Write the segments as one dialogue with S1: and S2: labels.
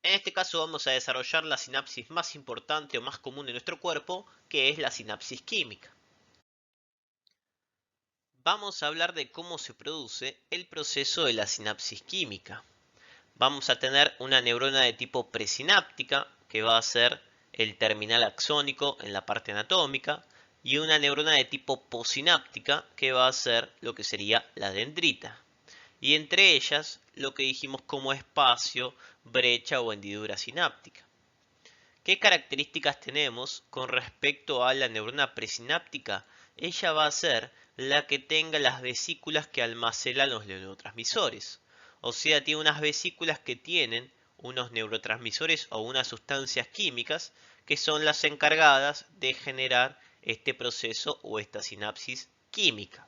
S1: En este caso vamos a desarrollar la sinapsis más importante o más común en nuestro cuerpo, que es la sinapsis química. Vamos a hablar de cómo se produce el proceso de la sinapsis química. Vamos a tener una neurona de tipo presináptica, que va a ser el terminal axónico en la parte anatómica, y una neurona de tipo posináptica, que va a ser lo que sería la dendrita. Y entre ellas, lo que dijimos como espacio, brecha o hendidura sináptica. ¿Qué características tenemos con respecto a la neurona presináptica? Ella va a ser la que tenga las vesículas que almacenan los neurotransmisores. O sea, tiene unas vesículas que tienen unos neurotransmisores o unas sustancias químicas que son las encargadas de generar este proceso o esta sinapsis química.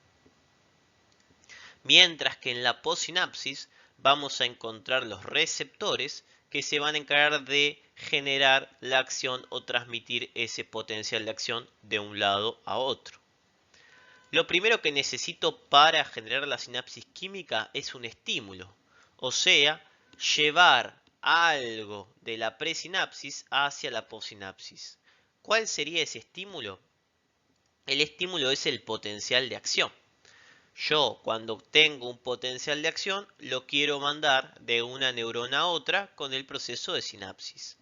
S1: Mientras que en la possinapsis vamos a encontrar los receptores que se van a encargar de generar la acción o transmitir ese potencial de acción de un lado a otro. Lo primero que necesito para generar la sinapsis química es un estímulo, o sea, llevar algo de la presinapsis hacia la possinapsis. ¿Cuál sería ese estímulo? El estímulo es el potencial de acción. Yo, cuando tengo un potencial de acción, lo quiero mandar de una neurona a otra con el proceso de sinapsis.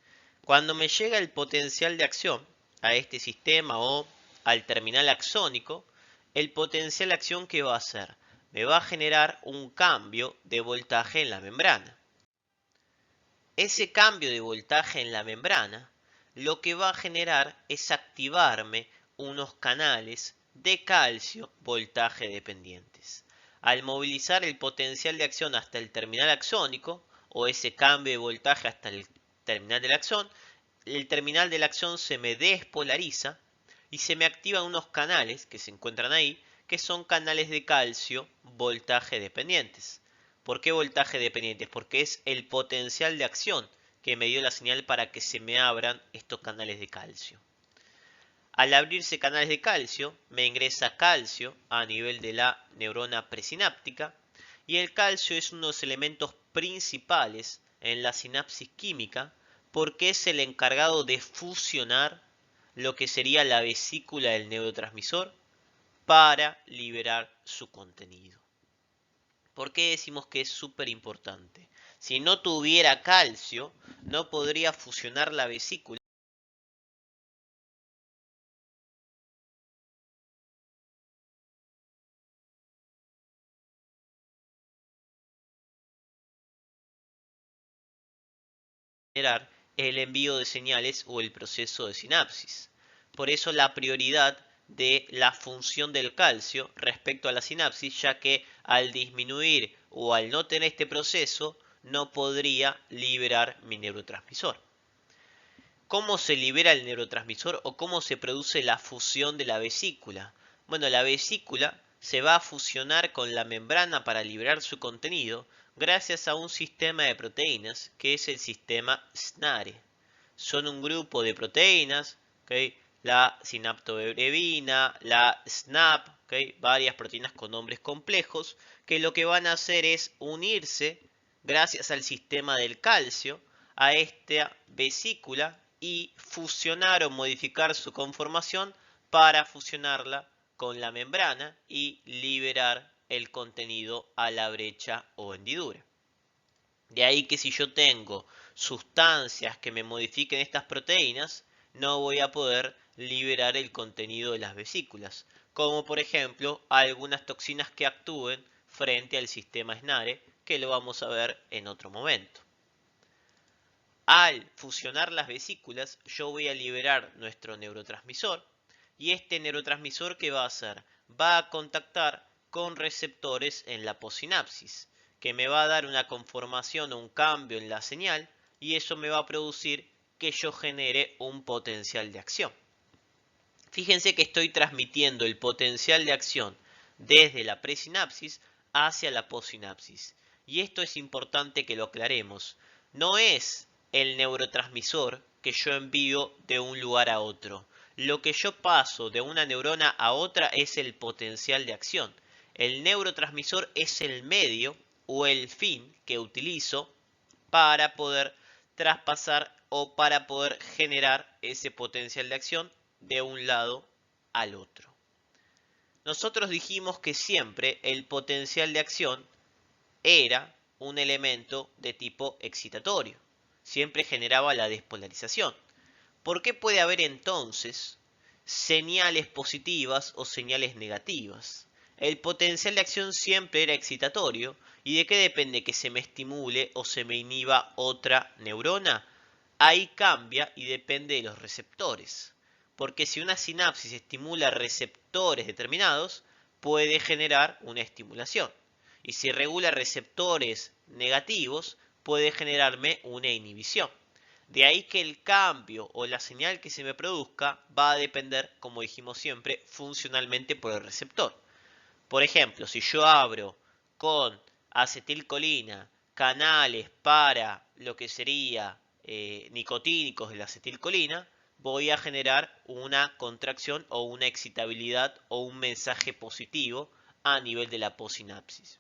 S1: Cuando me llega el potencial de acción a este sistema o al terminal axónico, el potencial de acción ¿qué va a hacer? Me va a generar un cambio de voltaje en la membrana. Ese cambio de voltaje en la membrana lo que va a generar es activarme unos canales de calcio voltaje dependientes. Al movilizar el potencial de acción hasta el terminal axónico, o ese cambio de voltaje hasta el terminal del axón, el terminal del axón se me despolariza y se me activan unos canales que se encuentran ahí, que son canales de calcio voltaje dependientes. ¿Por qué voltaje dependientes? Porque es el potencial de acción que me dio la señal para que se me abran estos canales de calcio. Al abrirse canales de calcio, me ingresa calcio a nivel de la neurona presináptica y el calcio es uno de los elementos principales en la sinapsis química porque es el encargado de fusionar lo que sería la vesícula del neurotransmisor para liberar su contenido. ¿Por qué decimos que es súper importante? Si no tuviera calcio, no podría fusionar la vesícula y generar el envío de señales o el proceso de sinapsis. Por eso la prioridad de la función del calcio respecto a la sinapsis, ya que al disminuir o al no tener este proceso, no podría liberar mi neurotransmisor. ¿Cómo se libera el neurotransmisor o cómo se produce la fusión de la vesícula? Bueno, la vesícula se va a fusionar con la membrana para liberar su contenido gracias a un sistema de proteínas que es el sistema SNARE. Son un grupo de proteínas, ¿okay? La sinaptobrevina, la SNAP, ¿okay? Varias proteínas con nombres complejos, que lo que van a hacer es unirse gracias al sistema del calcio a esta vesícula y fusionar o modificar su conformación para fusionarla con la membrana y liberar el contenido a la brecha o hendidura. De ahí que si yo tengo sustancias que me modifiquen estas proteínas, no voy a poder liberar el contenido de las vesículas, como por ejemplo algunas toxinas que actúen frente al sistema SNARE, que lo vamos a ver en otro momento. Al fusionar las vesículas, yo voy a liberar nuestro neurotransmisor y este neurotransmisor ¿qué va a hacer? Va a contactar con receptores en la possinapsis, que me va a dar una conformación o un cambio en la señal y eso me va a producir que yo genere un potencial de acción. Fíjense que estoy transmitiendo el potencial de acción desde la presinapsis hacia la possinapsis. Y esto es importante que lo aclaremos. No es el neurotransmisor que yo envío de un lugar a otro. Lo que yo paso de una neurona a otra es el potencial de acción. El neurotransmisor es el medio o el fin que utilizo para poder traspasar o para poder generar ese potencial de acción de un lado al otro. Nosotros dijimos que siempre el potencial de acción era un elemento de tipo excitatorio. Siempre generaba la despolarización. ¿Por qué puede haber entonces señales positivas o señales negativas? El potencial de acción siempre era excitatorio. ¿Y de qué depende que se me estimule o se me inhiba otra neurona? Ahí cambia y depende de los receptores. Porque si una sinapsis estimula receptores determinados, puede generar una estimulación. Y si regula receptores negativos, puede generarme una inhibición. De ahí que el cambio o la señal que se me produzca va a depender, como dijimos siempre, funcionalmente por el receptor. Por ejemplo, si yo abro con acetilcolina canales para lo que sería nicotínicos de la acetilcolina, voy a generar una contracción o una excitabilidad o un mensaje positivo a nivel de la possinapsis.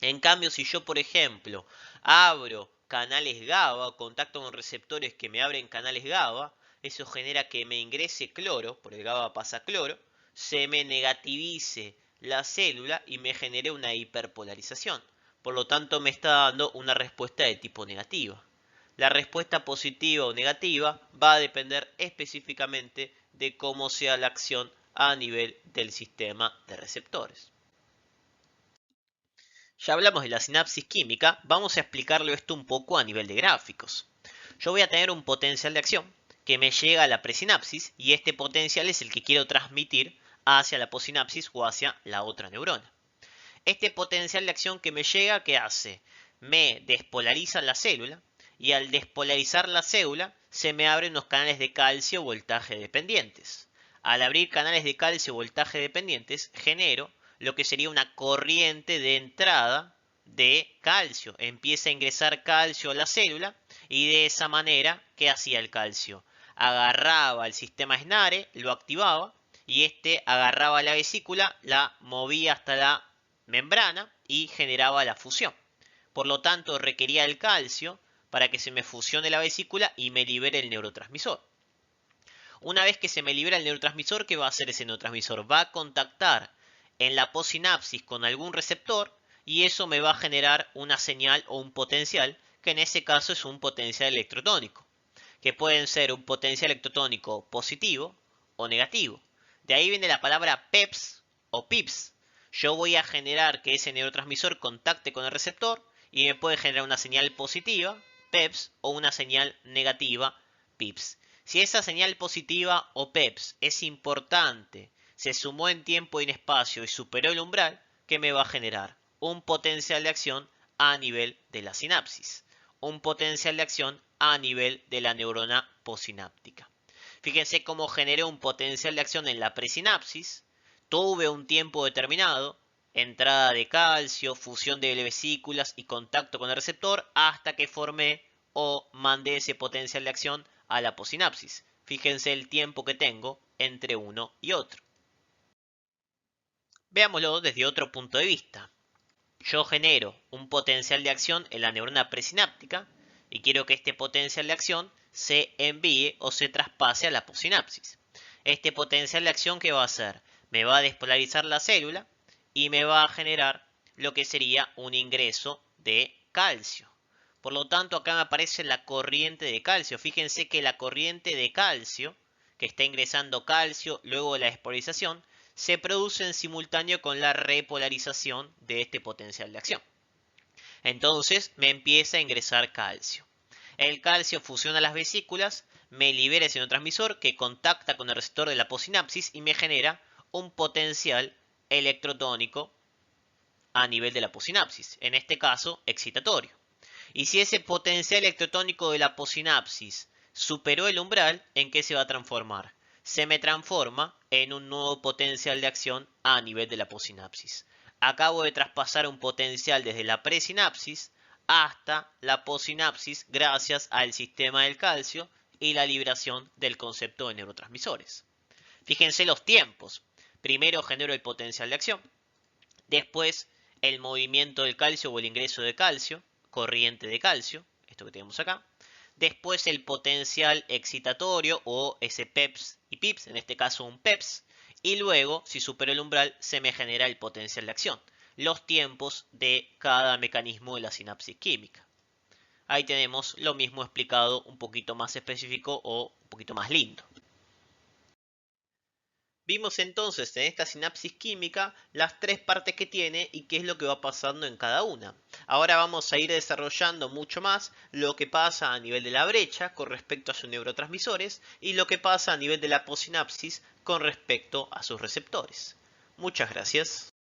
S1: En cambio, si yo, por ejemplo, abro canales GABA o contacto con receptores que me abren canales GABA, eso genera que me ingrese cloro, por el GABA pasa cloro, se me negativice la célula y me genere una hiperpolarización. Por lo tanto, me está dando una respuesta de tipo negativa. La respuesta positiva o negativa va a depender específicamente de cómo sea la acción a nivel del sistema de receptores. Ya hablamos de la sinapsis química, vamos a explicarlo esto un poco a nivel de gráficos. Yo voy a tener un potencial de acción que me llega a la presinapsis y este potencial es el que quiero transmitir hacia la posinapsis o hacia la otra neurona. Este potencial de acción que me llega, ¿qué hace? Me despolariza la célula y al despolarizar la célula se me abren unos canales de calcio voltaje dependientes. Al abrir canales de calcio voltaje dependientes genero lo que sería una corriente de entrada de calcio. Empieza a ingresar calcio a la célula y de esa manera, ¿qué hacía el calcio? Agarraba el sistema SNARE, lo activaba y este agarraba la vesícula, la movía hasta la membrana y generaba la fusión. Por lo tanto, requería el calcio para que se me fusione la vesícula y me libere el neurotransmisor. Una vez que se me libera el neurotransmisor, ¿qué va a hacer ese neurotransmisor? Va a contactar en la possinapsis con algún receptor y eso me va a generar una señal o un potencial, que en ese caso es un potencial electrotónico, que pueden ser un potencial electrotónico positivo o negativo. De ahí viene la palabra PEPS o PIPS. Yo voy a generar que ese neurotransmisor contacte con el receptor y me puede generar una señal positiva, PEPS, o una señal negativa, PIPS. Si esa señal positiva o PEPS es importante, se sumó en tiempo y en espacio y superó el umbral, ¿qué me va a generar? Un potencial de acción a nivel de la sinapsis. Un potencial de acción a nivel de la neurona posináptica. Fíjense cómo generé un potencial de acción en la presinapsis, tuve un tiempo determinado, entrada de calcio, fusión de vesículas y contacto con el receptor, hasta que formé o mandé ese potencial de acción a la posinapsis. Fíjense el tiempo que tengo entre uno y otro. Veámoslo desde otro punto de vista. Yo genero un potencial de acción en la neurona presináptica y quiero que este potencial de acción se envíe o se traspase a la posinapsis. Este potencial de acción, ¿qué va a hacer? Me va a despolarizar la célula y me va a generar lo que sería un ingreso de calcio. Por lo tanto, acá me aparece la corriente de calcio. Fíjense que la corriente de calcio, que está ingresando calcio luego de la despolarización, se produce en simultáneo con la repolarización de este potencial de acción. Entonces me empieza a ingresar calcio. El calcio fusiona las vesículas, me libera ese neurotransmisor que contacta con el receptor de la posinapsis y me genera un potencial electrotónico a nivel de la posinapsis, en este caso excitatorio. Y si ese potencial electrotónico de la posinapsis superó el umbral, ¿en qué se va a transformar? Se me transforma en un nuevo potencial de acción a nivel de la posinapsis. Acabo de traspasar un potencial desde la presinapsis hasta la posinapsis gracias al sistema del calcio y la liberación del concepto de neurotransmisores. Fíjense los tiempos. Primero genero el potencial de acción, después el movimiento del calcio o el ingreso de calcio, corriente de calcio, esto que tenemos acá. después el potencial excitatorio o ese PEPS y PIPS, en este caso un PEPS, y luego, si supero el umbral, se me genera el potencial de acción, los tiempos de cada mecanismo de la sinapsis química. Ahí tenemos lo mismo explicado un poquito más específico o un poquito más lindo. Vimos entonces en esta sinapsis química las tres partes que tiene y qué es lo que va pasando en cada una. Ahora vamos a ir desarrollando mucho más lo que pasa a nivel de la brecha con respecto a sus neurotransmisores y lo que pasa a nivel de la possinapsis con respecto a sus receptores. Muchas gracias.